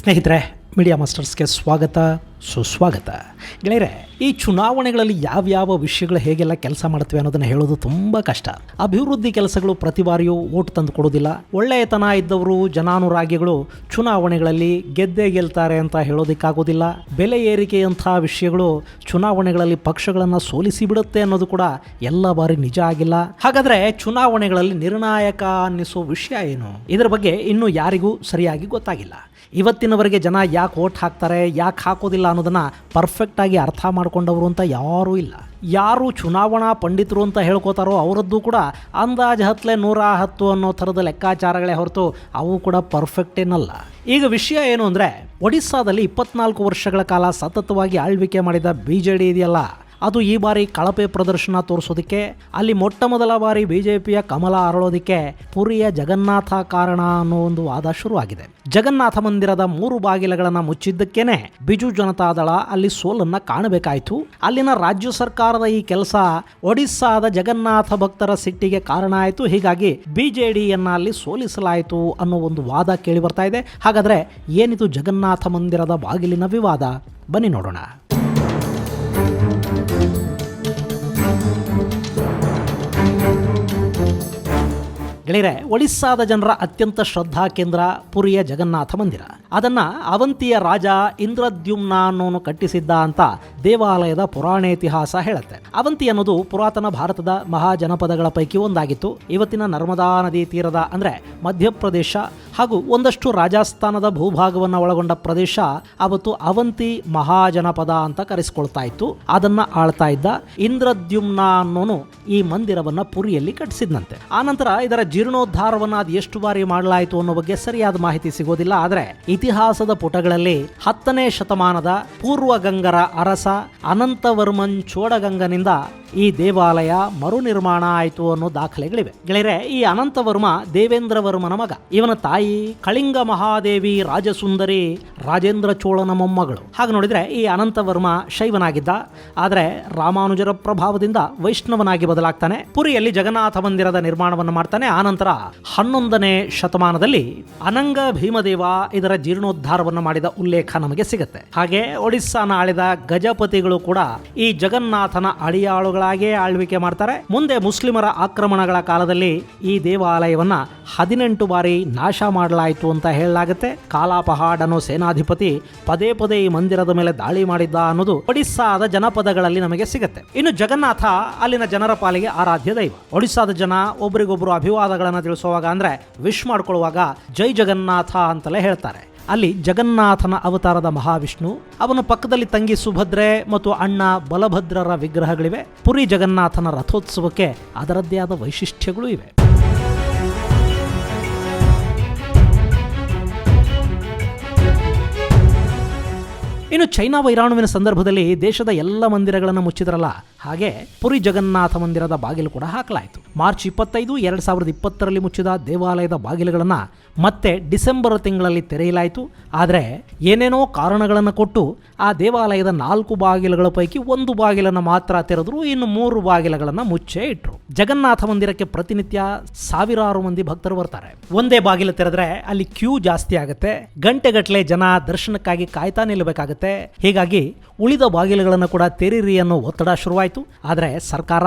ಸ್ನೇಹಿತರೆ, ಮೀಡಿಯಾ ಮಾಸ್ಟರ್ಸ್ಗೆ ಸ್ವಾಗತ ಸುಸ್ವಾಗತ. ಗೆಳೆಯರೆ, ಈ ಚುನಾವಣೆಗಳಲ್ಲಿ ಯಾವ್ಯಾವ ವಿಷಯಗಳು ಹೇಗೆಲ್ಲ ಕೆಲಸ ಮಾಡ್ತವೆ ಅನ್ನೋದನ್ನು ಹೇಳೋದು ತುಂಬ ಕಷ್ಟ. ಅಭಿವೃದ್ಧಿ ಕೆಲಸಗಳು ಪ್ರತಿ ಬಾರಿಯೂ ಓಟ್ ತಂದು ಕೊಡೋದಿಲ್ಲ. ಒಳ್ಳೆಯತನ ಇದ್ದವರು ಜನಾನುರಾಗಿಗಳು ಚುನಾವಣೆಗಳಲ್ಲಿ ಗೆದ್ದೇ ಗೆಲ್ತಾರೆ ಅಂತ ಹೇಳೋದಕ್ಕಾಗೋದಿಲ್ಲ. ಬೆಲೆ ಏರಿಕೆಯಂಥ ವಿಷಯಗಳು ಚುನಾವಣೆಗಳಲ್ಲಿ ಪಕ್ಷಗಳನ್ನು ಸೋಲಿಸಿ ಬಿಡುತ್ತೆ ಅನ್ನೋದು ಕೂಡ ಎಲ್ಲ ಬಾರಿ ನಿಜ ಆಗಿಲ್ಲ. ಹಾಗಾದರೆ ಚುನಾವಣೆಗಳಲ್ಲಿ ನಿರ್ಣಾಯಕ ಅನ್ನಿಸೋ ವಿಷಯ ಏನು? ಇದರ ಬಗ್ಗೆ ಇನ್ನೂ ಯಾರಿಗೂ ಸರಿಯಾಗಿ ಗೊತ್ತಾಗಿಲ್ಲ. ಇವತ್ತಿನವರೆಗೆ ಜನ ಯಾಕೆ ಓಟ್ ಹಾಕ್ತಾರೆ, ಯಾಕೆ ಹಾಕೋದಿಲ್ಲ ಅನ್ನೋದನ್ನು ಪರ್ಫೆಕ್ಟಾಗಿ ಅರ್ಥ ಮಾಡ್ಕೊಂಡವರು ಅಂತ ಯಾರೂ ಇಲ್ಲ. ಯಾರು ಚುನಾವಣಾ ಪಂಡಿತರು ಅಂತ ಹೇಳ್ಕೋತಾರೋ ಅವರದ್ದು ಕೂಡ ಅಂದಾಜು 110 ಅನ್ನೋ ಥರದ ಲೆಕ್ಕಾಚಾರಗಳೇ ಹೊರತು ಅವು ಕೂಡ ಪರ್ಫೆಕ್ಟ್ ಏನಲ್ಲ. ಈಗ ವಿಷಯ ಏನು ಅಂದರೆ, ಒಡಿಸ್ಸಾದಲ್ಲಿ 24 ವರ್ಷಗಳ ಕಾಲ ಸತತವಾಗಿ ಆಳ್ವಿಕೆ ಮಾಡಿದ BJD ಇದೆಯಲ್ಲ, ಅದು ಈ ಬಾರಿ ಕಳಪೆ ಪ್ರದರ್ಶನ ತೋರಿಸೋದಕ್ಕೆ, ಅಲ್ಲಿ ಮೊಟ್ಟ ಮೊದಲ ಬಾರಿ BJPಯ ಕಮಲ ಅರಳೋದಕ್ಕೆ ಪುರಿಯ ಜಗನ್ನಾಥ ಕಾರಣ ಅನ್ನೋ ಒಂದು ವಾದ ಶುರುವಾಗಿದೆ. ಜಗನ್ನಾಥ ಮಂದಿರದ 3 ಬಾಗಿಲುಗಳನ್ನು ಮುಚ್ಚಿದ್ದಕ್ಕೇನೆ ಬಿಜು ಜನತಾದಳ ಅಲ್ಲಿ ಸೋಲನ್ನು ಕಾಣಬೇಕಾಯಿತು. ಅಲ್ಲಿನ ರಾಜ್ಯ ಸರ್ಕಾರದ ಈ ಕೆಲಸ ಒಡಿಸ್ಸಾದ ಜಗನ್ನಾಥ ಭಕ್ತರ ಸಿಟ್ಟಿಗೆ ಕಾರಣ ಆಯಿತು. ಹೀಗಾಗಿ BJDಯನ್ನು ಅಲ್ಲಿ ಸೋಲಿಸಲಾಯಿತು ಅನ್ನೋ ಒಂದು ವಾದ ಕೇಳಿ ಬರ್ತಾ ಇದೆ. ಹಾಗಾದರೆ ಏನಿದು ಜಗನ್ನಾಥ ಮಂದಿರದ ಬಾಗಿಲಿನ ವಿವಾದ? ಬನ್ನಿ ನೋಡೋಣ. ಗೆಳೆಯರೆ, ಒಡಿಸ್ಸಾದ ಜನರ ಅತ್ಯಂತ ಶ್ರದ್ಧಾ ಕೇಂದ್ರ ಪುರಿಯ ಜಗನ್ನಾಥ ಮಂದಿರ. ಅದನ್ನು ಅವಂತಿಯ ರಾಜ ಇಂದ್ರದ್ಯುಮ್ನ ಅನ್ನೋನು ಕಟ್ಟಿಸಿದ್ದ ಅಂತ ದೇವಾಲಯದ ಪುರಾಣೇತಿಹಾಸ ಹೇಳುತ್ತೆ. ಅವಂತಿ ಅನ್ನೋದು ಪುರಾತನ ಭಾರತದ ಮಹಾಜನಪದಗಳ ಪೈಕಿ ಒಂದಾಗಿತ್ತು. ಇವತ್ತಿನ ನರ್ಮದಾ ನದಿ ತೀರದ ಅಂದರೆ ಮಧ್ಯಪ್ರದೇಶ ಹಾಗೂ ಒಂದಷ್ಟು ರಾಜಸ್ಥಾನದ ಭೂಭಾಗವನ್ನು ಒಳಗೊಂಡ ಪ್ರದೇಶ ಅವತ್ತು ಅವಂತಿ ಮಹಾಜನಪದ ಅಂತ ಕರೆಸಿಕೊಳ್ತಾ ಇತ್ತು. ಅದನ್ನು ಆಳ್ತಾ ಇದ್ದ ಇಂದ್ರದ್ಯುಮ್ನ ಅನ್ನೋನು ಈ ಮಂದಿರವನ್ನು ಪುರಿಯಲ್ಲಿ ಕಟ್ಟಿಸಿದ್ನಂತೆ. ಆನಂತರ ಇದರ ಜೀರ್ಣೋದ್ಧಾರವನ್ನು ಅದು ಎಷ್ಟು ಬಾರಿ ಮಾಡಲಾಯಿತು ಅನ್ನೋ ಬಗ್ಗೆ ಸರಿಯಾದ ಮಾಹಿತಿ ಸಿಗೋದಿಲ್ಲ. ಆದರೆ ಇತಿಹಾಸದ ಪುಟಗಳಲ್ಲಿ 10ನೇ ಶತಮಾನದ ಪೂರ್ವ ಗಂಗರ ಅರಸ ಅನಂತವರ್ಮನ್ ಚೋಡಗಂಗನಿಂದ ಈ ದೇವಾಲಯ ಮರು ನಿರ್ಮಾಣ ಆಯಿತು ಅನ್ನೋ ದಾಖಲೆಗಳಿವೆ. ಗೆಳೆಯರೆ, ಈ ಅನಂತವರ್ಮ ದೇವೇಂದ್ರವರ್ಮನ ಮಗ. ಇವನ ತಾಯಿ ಕಳಿಂಗ ಮಹಾದೇವಿ ರಾಜಸುಂದರಿ ರಾಜೇಂದ್ರ ಚೋಳನ ಮೊಮ್ಮಗಳು. ಹಾಗೆ ನೋಡಿದ್ರೆ ಈ ಅನಂತವರ್ಮ ಶೈವನಾಗಿದ್ದ. ಆದರೆ ರಾಮಾನುಜರ ಪ್ರಭಾವದಿಂದ ವೈಷ್ಣವನಾಗಿ ಬದಲಾಗ್ತಾನೆ. ಪುರಿಯಲ್ಲಿ ಜಗನ್ನಾಥ ಮಂದಿರದ ನಿರ್ಮಾಣವನ್ನು ಮಾಡ್ತಾನೆ. ಆನಂತರ 11ನೇ ಶತಮಾನದಲ್ಲಿ ಅನಂಗ ಭೀಮದೇವ ಇದರ ಜೀರ್ಣೋದ್ಧಾರವನ್ನು ಮಾಡಿದ ಉಲ್ಲೇಖ ನಮಗೆ ಸಿಗುತ್ತೆ. ಹಾಗೆ ಒಡಿಸ್ಸಾನ ಆಳಿದ ಗಜಪತಿಗಳು ಕೂಡ ಈ ಜಗನ್ನಾಥನ ಅಡಿಯಾಳುಗಳಾಗೇ ಆಳ್ವಿಕೆ ಮಾಡ್ತಾರೆ. ಮುಂದೆ ಮುಸ್ಲಿಮರ ಆಕ್ರಮಣಗಳ ಕಾಲದಲ್ಲಿ ಈ ದೇವಾಲಯವನ್ನ 18 ಬಾರಿ ನಾಶ ಮಾಡಲಾಯಿತು ಅಂತ ಹೇಳಲಾಗುತ್ತೆ. ಕಾಲಾಪಹಾಡ್ ಅನ್ನೋ ಸೇನಾಧಿಪತಿ ಪದೇ ಪದೇ ಈ ಮಂದಿರದ ಮೇಲೆ ದಾಳಿ ಮಾಡಿದ್ದ ಅನ್ನೋದು ಒಡಿಸ್ಸಾದ ಜನಪದಗಳಲ್ಲಿ ನಮಗೆ ಸಿಗುತ್ತೆ. ಇನ್ನು ಜಗನ್ನಾಥ ಅಲ್ಲಿನ ಜನರ ಪಾಲಿಗೆ ಆರಾಧ್ಯ ದೈವ. ಒಡಿಸ್ಸಾದ ಜನ ಒಬ್ಬರಿಗೊಬ್ಬರು ಅಭಿವಾದಗಳನ್ನು ತಿಳಿಸುವಾಗ ಅಂದ್ರೆ ವಿಶ್ ಮಾಡ್ಕೊಳ್ಳುವಾಗ ಜೈ ಜಗನ್ನಾಥ ಅಂತಲೇ ಹೇಳ್ತಾರೆ. ಅಲ್ಲಿ ಜಗನ್ನಾಥನ ಅವತಾರದ ಮಹಾವಿಷ್ಣು, ಅವನ ಪಕ್ಕದಲ್ಲಿ ತಂಗಿ ಸುಭದ್ರೆ ಮತ್ತು ಅಣ್ಣ ಬಲಭದ್ರರ ವಿಗ್ರಹಗಳಿವೆ. ಪುರಿ ಜಗನ್ನಾಥನ ರಥೋತ್ಸವಕ್ಕೆ ಅದರದ್ದೇ ಆದ ವೈಶಿಷ್ಟ್ಯಗಳು ಇವೆ. ಇನ್ನು ಚೈನಾ ವೈರಾಣುವಿನ ಸಂದರ್ಭದಲ್ಲಿ ದೇಶದ ಎಲ್ಲ ಮಂದಿರಗಳನ್ನು ಮುಚ್ಚಿದ್ರಲ್ಲ, ಹಾಗೆ ಪುರಿ ಜಗನ್ನಾಥ ಮಂದಿರದ ಬಾಗಿಲು ಕೂಡ ಹಾಕಲಾಯಿತು. ಮಾರ್ಚ್ 25, 2020ರಲ್ಲಿ ಮುಚ್ಚಿದ ದೇವಾಲಯದ ಬಾಗಿಲುಗಳನ್ನು ಮತ್ತೆ ಡಿಸೆಂಬರ್ ತಿಂಗಳಲ್ಲಿ ತೆರೆಯಲಾಯಿತು. ಆದರೆ ಏನೇನೋ ಕಾರಣಗಳನ್ನು ಕೊಟ್ಟು ಆ ದೇವಾಲಯದ 4 ಬಾಗಿಲುಗಳ ಪೈಕಿ 1 ಬಾಗಿಲನ್ನು ಮಾತ್ರ ತೆರೆದ್ರು. ಇನ್ನು 3 ಬಾಗಿಲುಗಳನ್ನು ಮುಚ್ಚೇ ಇಟ್ರು. ಜಗನ್ನಾಥ ಮಂದಿರಕ್ಕೆ ಪ್ರತಿನಿತ್ಯ ಸಾವಿರಾರು ಮಂದಿ ಭಕ್ತರು ಬರ್ತಾರೆ. ಒಂದೇ ಬಾಗಿಲು ತೆರೆದ್ರೆ ಅಲ್ಲಿ ಕ್ಯೂ ಜಾಸ್ತಿ ಆಗುತ್ತೆ. ಗಂಟೆಗಟ್ಟಲೆ ಜನ ದರ್ಶನಕ್ಕಾಗಿ ಕಾಯ್ತಾ ನಿಲ್ಲಬೇಕಾಗುತ್ತೆ. ಹೀಗಾಗಿ ಉಳಿದ ಬಾಗಿಲುಗಳನ್ನು ಕೂಡ ತೆರೀರಿ ಅನ್ನೋ ಒತ್ತಡ ಶುರುವಾಯಿತು. ಆದರೆ ಸರ್ಕಾರ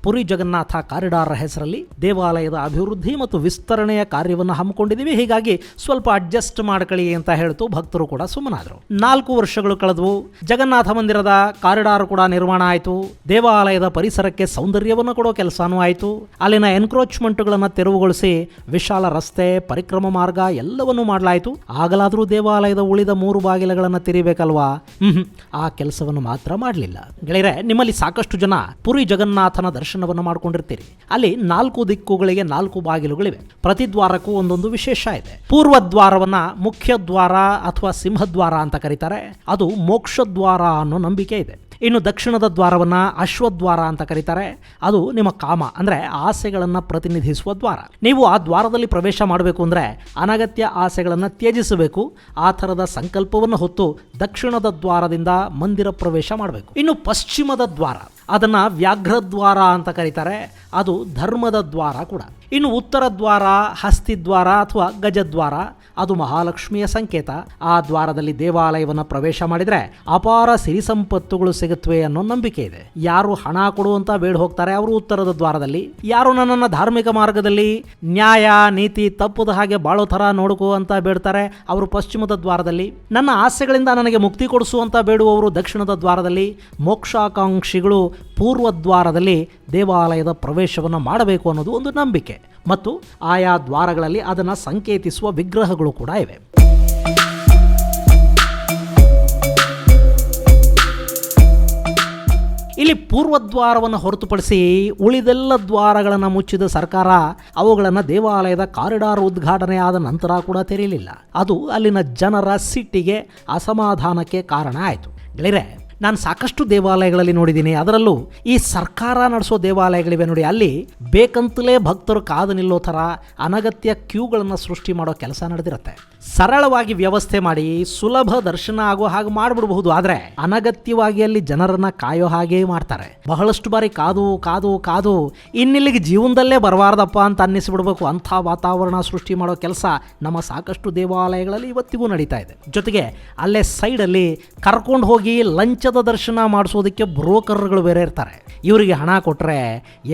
ಪುರಿ ಜಗನ್ನಾಥ ಕಾರಿಡಾರ್ ಹೆಸರಲ್ಲಿ ದೇವಾಲಯದ ಅಭಿವೃದ್ಧಿ ಮತ್ತು ವಿಸ್ತರಣೆಯ ಕಾರ್ಯವನ್ನು ಹಮ್ಮಿಕೊಂಡಿದ್ದೀವಿ, ಹೀಗಾಗಿ ಸ್ವಲ್ಪ ಅಡ್ಜಸ್ಟ್ ಮಾಡ್ಕೊಳ್ಳಿ ಅಂತ ಹೇಳ್ತು. ಭಕ್ತರು ಕೂಡ ಸುಮ್ಮನಾದರು. 4 ವರ್ಷಗಳು ಕಳೆದವು. ಜಗನ್ನಾಥ ಮಂದಿರದ ಕಾರಿಡಾರ್ ಕೂಡ ನಿರ್ಮಾಣ ಆಯಿತು. ದೇವಾಲಯದ ಪರಿಸರಕ್ಕೆ ಸೌಂದರ್ಯವನ್ನು ಕೊಡೋ ಕೆಲಸನೂ ಆಯಿತು. ಅಲ್ಲಿನ ಎನ್ಕ್ರೋಚ್ಮೆಂಟ್ಗಳನ್ನು ತೆರವುಗೊಳಿಸಿ ವಿಶಾಲ ರಸ್ತೆ, ಪರಿಕ್ರಮ ಮಾರ್ಗ ಎಲ್ಲವನ್ನೂ ಮಾಡಲಾಯಿತು. ಆಗಲಾದರೂ ದೇವಾಲಯದ ಉಳಿದ 3 ಬಾಗಿಲುಗಳನ್ನು ತೆರೀಬೇಕಲ್ವಾ? ಆ ಕೆಲಸವನ್ನು ಮಾತ್ರ ಮಾಡಲಿಲ್ಲ. ಗೆಳೆಯರೆ, ನಿಮ್ಮಲ್ಲಿ ಸಾಕಷ್ಟು ಜನ ಪುರಿ ಜಗನ್ನಾಥನ ದರ್ಶನವನ್ನು ಮಾಡಿಕೊಂಡಿರ್ತೀರಿ. ಅಲ್ಲಿ 4 ದಿಕ್ಕುಗಳಿಗೆ 4 ಬಾಗಿಲುಗಳಿವೆ. ಪ್ರತಿ ದ್ವಾರಕ್ಕೂ ಒಂದೊಂದು ವಿಶೇಷ ಇದೆ. ಪೂರ್ವ ದ್ವಾರವನ್ನ ಮುಖ್ಯ ದ್ವಾರ ಅಥವಾ ಸಿಂಹದ್ವಾರ ಅಂತ ಕರೀತಾರೆ. ಅದು ಮೋಕ್ಷ ದ್ವಾರ ಅನ್ನೋ ನಂಬಿಕೆ ಇದೆ. ಇನ್ನು ದಕ್ಷಿಣದ ದ್ವಾರವನ್ನ ಅಶ್ವದ್ವಾರ ಅಂತ ಕರೀತಾರೆ. ಅದು ನಿಮ್ಮ ಕಾಮ ಅಂದರೆ ಆಸೆಗಳನ್ನು ಪ್ರತಿನಿಧಿಸುವ ದ್ವಾರ. ನೀವು ಆ ದ್ವಾರದಲ್ಲಿ ಪ್ರವೇಶ ಮಾಡಬೇಕು ಅಂದರೆ ಅನಗತ್ಯ ಆಸೆಗಳನ್ನು ತ್ಯಜಿಸಬೇಕು. ಆ ಥರದ ಸಂಕಲ್ಪವನ್ನು ಹೊತ್ತು ದಕ್ಷಿಣದ ದ್ವಾರದಿಂದ ಮಂದಿರ ಪ್ರವೇಶ ಮಾಡಬೇಕು. ಇನ್ನು ಪಶ್ಚಿಮದ ದ್ವಾರ, ಅದನ್ನು ವ್ಯಾಘ್ರದ್ವಾರ ಅಂತ ಕರೀತಾರೆ. ಅದು ಧರ್ಮದ ದ್ವಾರ ಕೂಡ. ಇನ್ನು ಉತ್ತರ ದ್ವಾರ ಹಸ್ತಿದ್ವಾರ ಅಥವಾ ಗಜದ್ವಾರ, ಅದು ಮಹಾಲಕ್ಷ್ಮಿಯ ಸಂಕೇತ. ಆ ದ್ವಾರದಲ್ಲಿ ದೇವಾಲಯವನ್ನು ಪ್ರವೇಶ ಮಾಡಿದ್ರೆ ಅಪಾರ ಸಿರಿ ಸಂಪತ್ತುಗಳು ಸಿಗುತ್ತವೆ ಅನ್ನೋ ನಂಬಿಕೆ ಇದೆ. ಯಾರು ಹಣ ಕೊಡುವಂತ ಬೇಡ ಹೋಗ್ತಾರೆ ಅವರು ಉತ್ತರದ ದ್ವಾರದಲ್ಲಿ, ಯಾರು ನನ್ನನ್ನು ಧಾರ್ಮಿಕ ಮಾರ್ಗದಲ್ಲಿ ನ್ಯಾಯ ನೀತಿ ತಪ್ಪದ ಹಾಗೆ ಬಾಳೋ ಥರ ನೋಡ್ಕೋ ಅಂತ ಬೇಡ್ತಾರೆ ಅವರು ಪಶ್ಚಿಮದ ದ್ವಾರದಲ್ಲಿ, ನನ್ನ ಆಸೆಗಳಿಂದ ನನಗೆ ಮುಕ್ತಿ ಕೊಡಿಸುವಂತ ಬೇಡುವವರು ದಕ್ಷಿಣದ ದ್ವಾರದಲ್ಲಿ, ಮೋಕ್ಷಾಕಾಂಕ್ಷಿಗಳು ಪೂರ್ವ ದ್ವಾರದಲ್ಲಿ ದೇವಾಲಯದ ಪ್ರವೇಶವನ್ನು ಮಾಡಬೇಕು ಅನ್ನೋದು ಒಂದು ನಂಬಿಕೆ. ಮತ್ತು ಆಯಾ ದ್ವಾರಗಳಲ್ಲಿ ಅದನ್ನು ಸಂಕೇತಿಸುವ ವಿಗ್ರಹಗಳು ಕೂಡ ಇವೆ. ಇಲ್ಲಿ ಪೂರ್ವದ್ವಾರವನ್ನು ಹೊರತುಪಡಿಸಿ ಉಳಿದೆಲ್ಲ ದ್ವಾರಗಳನ್ನು ಮುಚ್ಚಿದ ಸರ್ಕಾರ ಅವುಗಳನ್ನು ದೇವಾಲಯದ ಕಾರಿಡಾರ್ ಉದ್ಘಾಟನೆ ಆದ ನಂತರ ಕೂಡ ತೆರೆಯಲಿಲ್ಲ. ಅದು ಅಲ್ಲಿನ ಜನರ ಸಿಟ್ಟಿಗೆ, ಅಸಮಾಧಾನಕ್ಕೆ ಕಾರಣ ಆಯಿತು. ಗೆಳೆಯರೆ, ನಾನು ಸಾಕಷ್ಟು ದೇವಾಲಯಗಳಲ್ಲಿ ನೋಡಿದ್ದೀನಿ. ಅದರಲ್ಲೂ ಈ ಸರ್ಕಾರ ನಡೆಸೋ ದೇವಾಲಯಗಳಿವೆ ನೋಡಿ, ಅಲ್ಲಿ ಬೇಕಂತಲೇ ಭಕ್ತರು ಕಾದು ನಿಲ್ಲೋ ಥರ ಅನಗತ್ಯ ಕ್ಯೂಗಳನ್ನು ಸೃಷ್ಟಿ ಮಾಡೋ ಕೆಲಸ ನಡೆದಿರುತ್ತೆ. ಸರಳವಾಗಿ ವ್ಯವಸ್ಥೆ ಮಾಡಿ ಸುಲಭ ದರ್ಶನ ಆಗೋ ಹಾಗೆ ಮಾಡಿಬಿಡಬಹುದು, ಆದರೆ ಅನಗತ್ಯವಾಗಿ ಅಲ್ಲಿ ಜನರನ್ನ ಕಾಯೋ ಹಾಗೇ ಮಾಡ್ತಾರೆ. ಬಹಳಷ್ಟು ಬಾರಿ ಕಾದು ಕಾದು ಕಾದು ಇನ್ನಿಲ್ಲಿಗೆ ಜೀವನದಲ್ಲೇ ಬರಬಾರ್ದಪ್ಪ ಅಂತ ಅನ್ನಿಸ್ಬಿಡ್ಬೇಕು ಅಂಥ ವಾತಾವರಣ ಸೃಷ್ಟಿ ಮಾಡೋ ಕೆಲಸ ನಮ್ಮ ಸಾಕಷ್ಟು ದೇವಾಲಯಗಳಲ್ಲಿ ಇವತ್ತಿಗೂ ನಡೀತಾ ಇದೆ. ಜೊತೆಗೆ ಅಲ್ಲೇ ಸೈಡಲ್ಲಿ ಕರ್ಕೊಂಡು ಹೋಗಿ ಲಂಚದ ದರ್ಶನ ಮಾಡಿಸೋದಕ್ಕೆ ಬ್ರೋಕರ್ಗಳು ಬೇರೆ ಇರ್ತಾರೆ. ಇವರಿಗೆ ಹಣ ಕೊಟ್ಟರೆ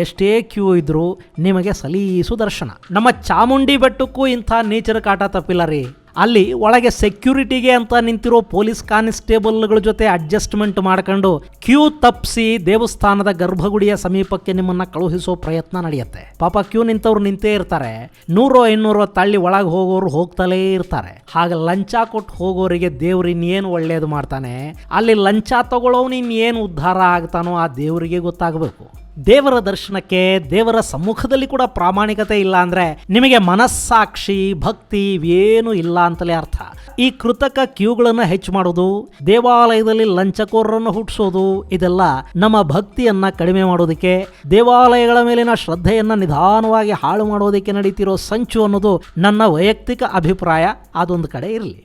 ಎಷ್ಟೇ ಕ್ಯೂ ಇದ್ರೂ ನಿಮಗೆ ಸಲೀಸು ದರ್ಶನ. ನಮ್ಮ ಚಾಮುಂಡಿ ಬೆಟ್ಟಕ್ಕೂ ಇಂಥ ನೇಚರ್ ಕಾಟ ತಪ್ಪಿಲ್ಲ ರೀ. ಅಲ್ಲಿ ಒಳಗೆ ಸೆಕ್ಯೂರಿಟಿಗೆ ಅಂತ ನಿಂತಿರೋ ಪೊಲೀಸ್ ಕಾನ್ಸ್ಟೇಬಲ್ಗಳ ಜೊತೆ ಅಡ್ಜಸ್ಟ್ಮೆಂಟ್ ಮಾಡ್ಕೊಂಡು ಕ್ಯೂ ತಪ್ಪಿಸಿ ದೇವಸ್ಥಾನದ ಗರ್ಭಗುಡಿಯ ಸಮೀಪಕ್ಕೆ ನಿಮ್ಮನ್ನ ಕಳುಹಿಸೋ ಪ್ರಯತ್ನ ನಡೆಯುತ್ತೆ. ಪಾಪ ಕ್ಯೂ ನಿಂತವ್ರು ನಿಂತೇ ಇರ್ತಾರೆ, 100-200 ತಳ್ಳಿ ಒಳಗೆ ಹೋಗೋರು ಹೋಗ್ತಲೇ ಇರ್ತಾರೆ. ಹಾಗೆ ಲಂಚ ಕೊಟ್ಟು ಹೋಗೋರಿಗೆ ದೇವ್ರು ಇನ್ನೇನು ಒಳ್ಳೇದು ಮಾಡ್ತಾನೆ, ಅಲ್ಲಿ ಲಂಚ ತಗೊಳ್ಳೋನು ಇನ್ನೇನು ಉದ್ಧಾರ ಆಗ್ತಾನೋ ಆ ದೇವರಿಗೆ ಗೊತ್ತಾಗಬೇಕು. ದೇವರ ದರ್ಶನಕ್ಕೆ ದೇವರ ಸಮ್ಮುಖದಲ್ಲಿ ಕೂಡ ಪ್ರಾಮಾಣಿಕತೆ ಇಲ್ಲ ಅಂದರೆ ನಿಮಗೆ ಮನಸ್ಸಾಕ್ಷಿ ಭಕ್ತಿ ಇವೇನು ಇಲ್ಲ ಅಂತಲೇ ಅರ್ಥ. ಈ ಕೃತಕ ಕ್ಯೂಗಳನ್ನು ಹೆಚ್ಚು ಮಾಡೋದು, ದೇವಾಲಯದಲ್ಲಿ ಲಂಚಕೋರರನ್ನು ಹುಟ್ಟಿಸೋದು, ಇದೆಲ್ಲ ನಮ್ಮ ಭಕ್ತಿಯನ್ನ ಕಡಿಮೆ ಮಾಡೋದಕ್ಕೆ, ದೇವಾಲಯಗಳ ಮೇಲಿನ ಶ್ರದ್ಧೆಯನ್ನ ನಿಧಾನವಾಗಿ ಹಾಳು ಮಾಡೋದಕ್ಕೆ ನಡೀತಿರೋ ಸಂಚು ಅನ್ನೋದು ನನ್ನ ವೈಯಕ್ತಿಕ ಅಭಿಪ್ರಾಯ. ಅದೊಂದು ಕಡೆ ಇರಲಿ.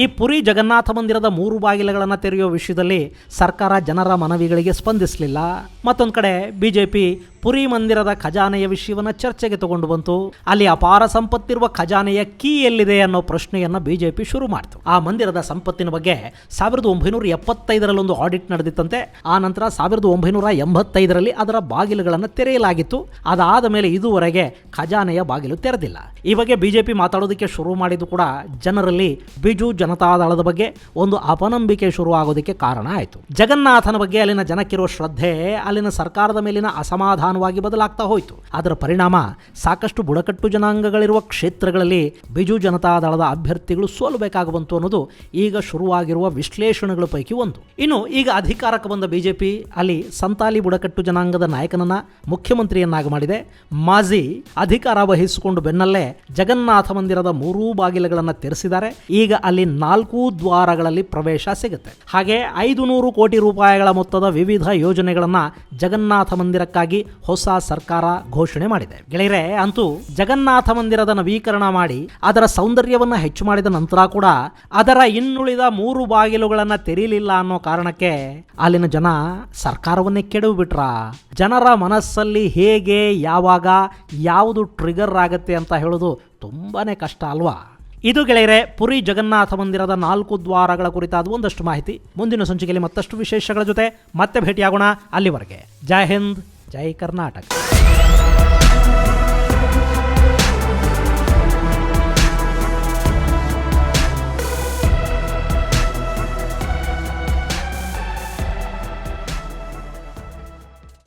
ಈ ಪುರಿ ಜಗನ್ನಾಥ ಮಂದಿರದ 3 ಬಾಗಿಲುಗಳನ್ನು ತೆರೆಯೋ ವಿಷಯದಲ್ಲಿ ಸರ್ಕಾರ ಜನರ ಮನವಿಗಳಿಗೆ ಸ್ಪಂದಿಸಲಿಲ್ಲ. ಮತ್ತೊಂದು ಕಡೆ ಬಿಜೆಪಿ ಪುರಿ ಮಂದಿರದ ಖಜಾನೆಯ ವಿಷಯವನ್ನು ಚರ್ಚೆಗೆ ತಗೊಂಡು ಬಂತು. ಅಲ್ಲಿ ಅಪಾರ ಸಂಪತ್ತಿರುವ ಖಜಾನೆಯ ಕೀ ಎಲ್ಲಿದೆ ಅನ್ನೋ ಪ್ರಶ್ನೆಯನ್ನು ಬಿಜೆಪಿ ಶುರು ಮಾಡಿತು. ಆ ಮಂದಿರದ ಸಂಪತ್ತಿನ ಬಗ್ಗೆ 1975ರಲ್ಲಿ ಒಂದು ಆಡಿಟ್ ನಡೆದಿತ್ತಂತೆ. ಆ ನಂತರ 1985ರಲ್ಲಿ ಅದರ ಬಾಗಿಲುಗಳನ್ನು ತೆರೆಯಲಾಗಿತ್ತು. ಅದಾದ ಮೇಲೆ ಇದುವರೆಗೆ ಖಜಾನೆಯ ಬಾಗಿಲು ತೆರೆದಿಲ್ಲ. ಈ ಬಗ್ಗೆ ಬಿಜೆಪಿ ಮಾತಾಡೋದಕ್ಕೆ ಶುರು ಮಾಡಿದ್ದು ಕೂಡ ಜನರಲ್ಲಿ ಬಿಜು ಜನತಾದಳದ ಬಗ್ಗೆ ಒಂದು ಅಪನಂಬಿಕೆ ಶುರು ಆಗೋದಕ್ಕೆ ಕಾರಣ ಆಯಿತು. ಜಗನ್ನಾಥನ ಬಗ್ಗೆ ಅಲ್ಲಿನ ಜನಕ್ಕಿರೋ ಶ್ರದ್ಧೆ ಅಲ್ಲಿನ ಸರ್ಕಾರದ ಮೇಲಿನ ಅಸಮಾಧಾನವಾಗಿ ಬದಲಾಗ್ತಾ ಹೋಯಿತು. ಅದರ ಪರಿಣಾಮ ಸಾಕಷ್ಟು ಬುಡಕಟ್ಟು ಜನಾಂಗಗಳಿರುವ ಕ್ಷೇತ್ರಗಳಲ್ಲಿ ಬಿಜು ಜನತಾದಳದ ಅಭ್ಯರ್ಥಿಗಳು ಸೋಲಬೇಕಾಗಿ ಬಂತು ಅನ್ನೋದು ಈಗ ಶುರುವಾಗಿರುವ ವಿಶ್ಲೇಷಣೆಗಳ ಪೈಕಿ ಒಂದು. ಇನ್ನು ಈಗ ಅಧಿಕಾರಕ್ಕೆ ಬಂದ ಬಿಜೆಪಿ ಅಲ್ಲಿ ಸಂತಾಲಿ ಬುಡಕಟ್ಟು ಜನಾಂಗದ ನಾಯಕನನ್ನ ಮುಖ್ಯಮಂತ್ರಿಯನ್ನಾಗಿ ಮಾಡಿದೆ. ಮಾಜಿ ಅಧಿಕಾರ ವಹಿಸಿಕೊಂಡು ಬೆನ್ನಲ್ಲೇ ಜಗನ್ನಾಥ ಮಂದಿರದ 3 ಬಾಗಿಲುಗಳನ್ನು ತೆರೆಸಿದ್ದಾರೆ. ಈಗ ಅಲ್ಲಿ 4 ದ್ವಾರಗಳಲ್ಲಿ ಪ್ರವೇಶ ಸಿಗುತ್ತೆ. ಹಾಗೆ 500 ಕೋಟಿ ರೂಪಾಯಿಗಳ ಮೊತ್ತದ ವಿವಿಧ ಯೋಜನೆಗಳನ್ನ ಜಗನ್ನಾಥ ಮಂದಿರಕ್ಕಾಗಿ ಹೊಸ ಸರ್ಕಾರ ಘೋಷಣೆ ಮಾಡಿದೆ. ಗೆಳೆಯರೆ, ಅಂತೂ ಜಗನ್ನಾಥ ಮಂದಿರದ ನವೀಕರಣ ಮಾಡಿ ಅದರ ಸೌಂದರ್ಯವನ್ನ ಹೆಚ್ಚು ಮಾಡಿದ ನಂತರ ಕೂಡ ಅದರ ಇನ್ನುಳಿದ 3 ಬಾಗಿಲುಗಳನ್ನ ತೆರೀಲಿಲ್ಲ ಅನ್ನೋ ಕಾರಣಕ್ಕೆ ಅಲ್ಲಿನ ಜನ ಸರ್ಕಾರವನ್ನೇ ಕೆಡವು ಬಿಟ್ರ. ಜನರ ಮನಸ್ಸಲ್ಲಿ ಹೇಗೆ, ಯಾವಾಗ, ಯಾವುದು ಟ್ರಿಗರ್ ಆಗತ್ತೆ ಅಂತ ಹೇಳೋದು ತುಂಬಾನೇ ಕಷ್ಟ ಅಲ್ವಾ? ಇದು ಗೆಳೆಯರೆ ಪುರಿ ಜಗನ್ನಾಥ ಮಂದಿರದ 4 ದ್ವಾರಗಳ ಕುರಿತಾದ ಒಂದಷ್ಟು ಮಾಹಿತಿ. ಮುಂದಿನ ಸಂಚಿಕೆಯಲ್ಲಿ ಮತ್ತಷ್ಟು ವಿಶೇಷಗಳ ಜೊತೆ ಮತ್ತೆ ಭೇಟಿಯಾಗೋಣ. ಅಲ್ಲಿವರೆಗೆ ಜೈ ಹಿಂದ್, ಜೈ ಕರ್ನಾಟಕ.